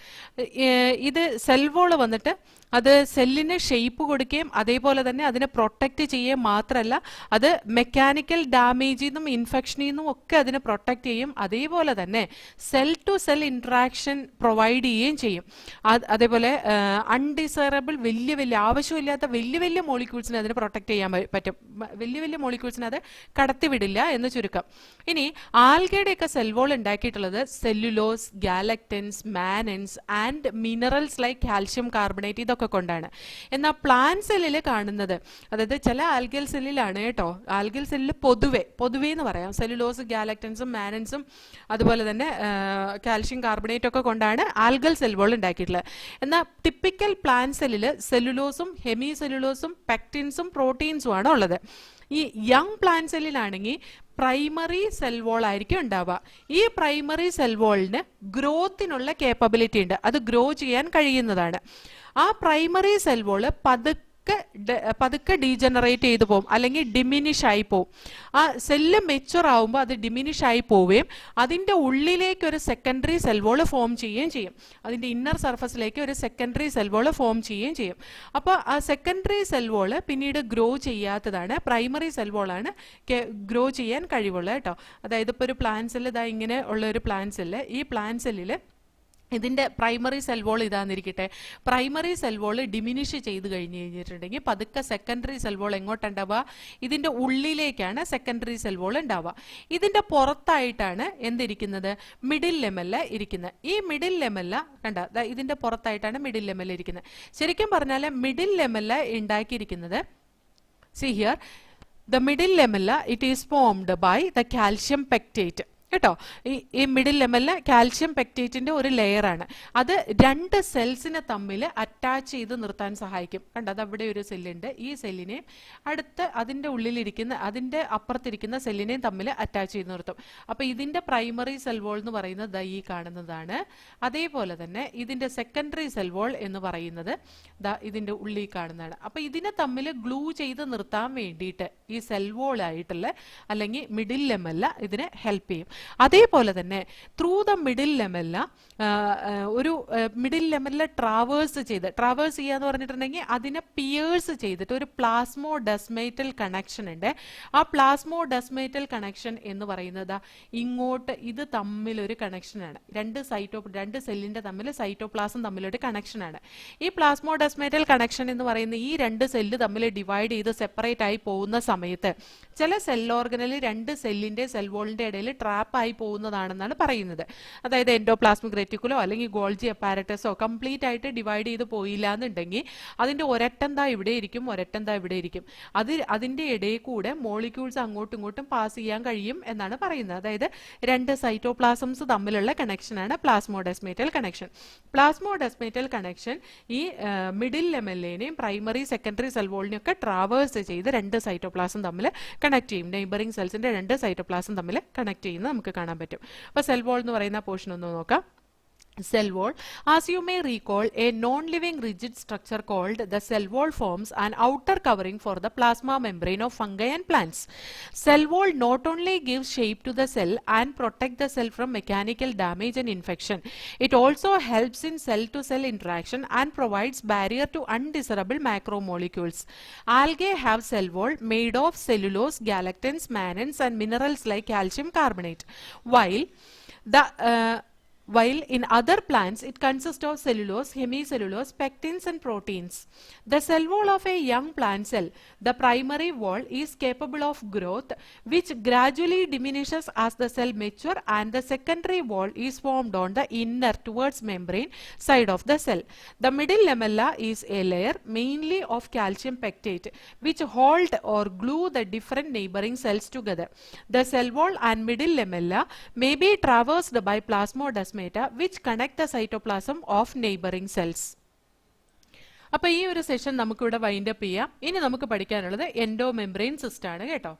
ഇത് സെൽ വോള് വന്നിട്ട് അത് സെല്ലിന് ഷേപ്പ് കൊടുക്കുകയും അതേപോലെ തന്നെ അതിനെ പ്രൊട്ടക്റ്റ് ചെയ്യുകയും മാത്രമല്ല അത് മെക്കാനിക്കൽ ഡാമേജിൽ നിന്നും ഇൻഫെക്ഷനിൽ നിന്നും ഒക്കെ അതിനെ പ്രൊട്ടക്റ്റ് ചെയ്യും. അതേപോലെ തന്നെ cell to cell interaction provide ചെയ്യുകയും ചെയ്യും. അതേപോലെ അൺഡിസൈറബിൾ വലിയ ആവശ്യമില്ലാത്ത വലിയ മോളിക്യൂൾസിനെ അതിനെ പ്രൊട്ടക്റ്റ് ചെയ്യാൻ പറ്റും. വലിയ മോളിക്യൂൾസിനെ അത് കടത്തിവിടില്ല എന്ന് ചുരുക്കം. ഇനി ആൽഗയുടെയൊക്കെ സെൽ വോൾ ഉണ്ടാക്കിയിട്ടുള്ളത് cellulose, galactans, mannans and minerals like calcium carbonate ഇതൊക്കെ കൊണ്ടാണ്. എന്നാൽ പ്ലാന്റ് സെല്ലിൽ കാണുന്നത്, അതായത് ചില ആൽഗൽ സെല്ലിലാണ് കേട്ടോ, ആൽഗൽ സെല്ലിൽ പൊതുവേ എന്ന് പറയാം സെല്ലുലോസ്, ഗാലക്ടൻസും മാനൻസും അതുപോലെ തന്നെ കാൽഷ്യം കാർബണേറ്റ് ഒക്കെ കൊണ്ടാണ് ആൽഗൽ സെൽ വോൾ ഉണ്ടാക്കിയിട്ടുള്ളത്. എന്നാൽ ടിപ്പിക്കൽ പ്ലാന്റ് സെല്ലിൽ സെല്ലുലോസും ഹെമി സെല്ലുലോസും പെക്റ്റിൻസും പ്രോട്ടീൻസും ആണ് ഉള്ളത്. ഈ യങ് പ്ലാന്റ് സെല്ലിലാണെങ്കിൽ പ്രൈമറി സെൽ വോൾ ആയിരിക്കും ഉണ്ടാവുക. ഈ പ്രൈമറി സെൽ വോളിന് ഗ്രോത്തിനുള്ള കേപ്പബിലിറ്റി ഉണ്ട്, അത് ഗ്രോ ചെയ്യാൻ കഴിയുന്നതാണ്. ആ പ്രൈമറി സെൽ വോള് പതുക്കെ ഡീജനറേറ്റ് ചെയ്തു പോകും, അല്ലെങ്കിൽ ഡിമിനിഷ് ആയി പോകും. ആ സെല്ല് മെച്ചുവർ ആവുമ്പോൾ അത് ഡിമിനിഷ് ആയി പോവുകയും അതിൻ്റെ ഉള്ളിലേക്ക് ഒരു സെക്കൻഡറി സെൽ വോൾ ഫോം ചെയ്യുകയും ചെയ്യും. അതിൻ്റെ ഇന്നർ സർഫസിലേക്ക് ഒരു സെക്കൻഡറി സെൽ വോൾ ഫോം ചെയ്യുകയും ചെയ്യും. അപ്പോൾ ആ സെക്കൻഡറി സെൽ വോൾ പിന്നീട് ഗ്രോ ചെയ്യാത്തതാണ്. പ്രൈമറി സെൽ വോളാണ് ഗ്രോ ചെയ്യാൻ കഴിവുള്ളത് കേട്ടോ. അതായത് ഇപ്പോൾ ഒരു പ്ലാന്റ് സെല്ല് ഇതാ ഇങ്ങനെ ഉള്ള ഒരു പ്ലാന്റ് സെല്ല്, ഈ പ്ലാന്റ് സെല്ലിൽ ഇതിൻ്റെ പ്രൈമറി സെൽ വോൾ ഇതാന്നിരിക്കട്ടെ, പ്രൈമറി സെൽ വോൾ ഡിമിനിഷ് ചെയ്ത് കഴിഞ്ഞിട്ടുണ്ടെങ്കിൽ പതുക്കെ സെക്കൻഡറി സെൽ വോൾ എങ്ങോട്ടുണ്ടാവുക? ഇതിൻ്റെ ഉള്ളിലേക്കാണ് സെക്കൻഡറി സെൽ വോൾ ഉണ്ടാവുക. ഇതിൻ്റെ പുറത്തായിട്ടാണ് എന്തിരിക്കുന്നത്? മിഡിൽ ലെമല്ല ഇരിക്കുന്നത്. ഈ മിഡിൽ ലെമല്ല കണ്ട, ഇതിൻ്റെ പുറത്തായിട്ടാണ് മിഡിൽ ലെമല്ല ഇരിക്കുന്നത്. ശരിക്കും പറഞ്ഞാൽ മിഡിൽ ലെമല്ല ഉണ്ടാക്കിയിരിക്കുന്നത്, see here, the middle lamella, it is formed by the calcium pectate കേട്ടോ. ഈ മിഡിൽ ലെമല്ല കാൽഷ്യം പെക്റ്റേറ്റിന്റെ ഒരു ലെയറാണ്. അത് രണ്ട് സെൽസിനെ തമ്മിൽ അറ്റാച്ച് ചെയ്ത് നിർത്താൻ സഹായിക്കും. കണ്ടോ, അത് അവിടെ ഒരു സെല്ലുണ്ട്, ഈ സെല്ലിനെയും അടുത്ത് അതിൻ്റെ ഉള്ളിലിരിക്കുന്ന അതിൻ്റെ അപ്പുറത്തിരിക്കുന്ന സെല്ലിനെയും തമ്മിൽ അറ്റാച്ച് ചെയ്ത് നിർത്തും. അപ്പോൾ ഇതിൻ്റെ പ്രൈമറി സെൽ വോൾ എന്ന് പറയുന്നത് ഈ കാണുന്നതാണ്. അതേപോലെ തന്നെ ഇതിൻ്റെ സെക്കൻഡറി സെൽ വോൾ എന്ന് പറയുന്നത് ഇതിൻ്റെ ഉള്ളിൽ കാണുന്നതാണ്. അപ്പോൾ ഇതിനെ തമ്മിൽ ഗ്ലൂ ചെയ്ത് നിർത്താൻ വേണ്ടിയിട്ട് ഈ സെൽ വോൾ ആയിട്ടുള്ള അല്ലെങ്കിൽ മിഡിൽ ലെമല്ല ഇതിനെ ഹെൽപ്പ് ചെയ്യും. അതേപോലെ തന്നെ ത്രൂ ദ മിഡിൽ ലെമല്ല, ഒരു മിഡിൽ ലെമല്ല ട്രാവേഴ്സ് ചെയ്യുക എന്ന് പറഞ്ഞിട്ടുണ്ടെങ്കിൽ അതിനെ പിയേഴ്സ് ചെയ്തിട്ട് ഒരു പ്ലാസ്മോഡെസ്മേറ്റൽ കണക്ഷൻ ഉണ്ട്. ആ പ്ലാസ്മോഡെസ്മേറ്റൽ കണക്ഷൻ എന്ന് പറയുന്നത് ഇങ്ങോട്ട് ഇത് തമ്മിലൊരു കണക്ഷനാണ്. രണ്ട് സെല്ലിന്റെ തമ്മിൽ സൈറ്റോപ്ലാസം തമ്മിലൊരു കണക്ഷനാണ്. ഈ പ്ലാസ്മോഡെസ്മേറ്റൽ കണക്ഷൻ എന്ന് പറയുന്ന ഈ രണ്ട് സെല്ല് തമ്മിൽ ഡിവൈഡ് ചെയ്ത് സെപ്പറേറ്റ് ആയി പോകുന്ന സമയത്ത് ചില സെൽ ഓർഗനിൽ രണ്ട് സെല്ലിന്റെ സെൽ വോളിന്റെ ഇടയിൽ ട്രാപ്പ് ആയി പോകുന്നതാണെന്നാണ് പറയുന്നത്. അതായത് എൻഡോപ്ലാസ്മിക് റെറ്റിക്കുലോ അല്ലെങ്കിൽ ഗോൾജി അപ്പാരറ്റസോ കംപ്ലീറ്റ് ആയിട്ട് ഡിവൈഡ് ചെയ്ത് പോയില്ല എന്നുണ്ടെങ്കിൽ അതിന്റെ ഒരറ്റം ദാ ഇവിടെ ഇരിക്കും, ഒരറ്റം ദാ ഇവിടെ ഇരിക്കും. അതിന്റെ ഇടയിൽ കൂടെ മോളിക്യൂൾസ് അങ്ങോട്ടും ഇങ്ങോട്ടും പാസ് ചെയ്യാൻ കഴിയും എന്നാണ് പറയുന്നത്. അതായത് രണ്ട് സൈറ്റോപ്ലാസംസ് തമ്മിലുള്ള കണക്ഷനാണ് പ്ലാസ്മോഡെസ്മേറ്റൽ കണക്ഷൻ. പ്ലാസ്മോഡെസ്മേറ്റൽ കണക്ഷൻ ഈ മിഡിൽ ലെമല്ലേനെയും പ്രൈമറി സെക്കൻഡറി സെൽ വോളിനെയും ഒക്കെ ട്രാവേഴ്സ് ചെയ്ത് രണ്ട് സൈറ്റോപ്ലാസം തമ്മിൽ കണക്ട് ചെയ്യും. നെയ്ബറിംഗ് സെൽസിന്റെ രണ്ട് സൈറ്റോപ്ലാസം തമ്മിൽ കണക്ട് ചെയ്യുന്നത് നമുക്ക് കാണാൻ പറ്റും. അപ്പോൾ സെൽ വോൾ എന്ന് പറയുന്ന പോർഷൻ ഒന്ന് നോക്കാം. cell wall. As you may recall, a non-living rigid structure called the cell wall forms an outer covering for the plasma membrane of fungi and plants. Cell wall not only gives shape to the cell and protect the cell from mechanical damage and infection, it also helps in cell-to-cell interaction and provides barrier to undesirable macromolecules. Algae have cell wall made of cellulose, galactans, mannans and minerals like calcium carbonate, while in other plants it consists of cellulose, hemicellulose, pectins and proteins. The cell wall of a young plant cell, the primary wall, is capable of growth which gradually diminishes as the cell matures, and the secondary wall is formed on the inner towards membrane side of the cell. The middle lamella is a layer mainly of calcium pectate which hold or glue the different neighboring cells together. The cell wall and middle lamella may be traversed by plasmodesmata which connect the cytoplasm of neighboring cells. അപ്പോൾ ഈ ഒരു session നമുക്കിവിടെ wind up ചെയ്യാം. ഇനി നമുക്ക് പഠിക്കാനുള്ളത് എൻഡോമെംബ്രെയിൻ cyst ആണ് കേട്ടോ.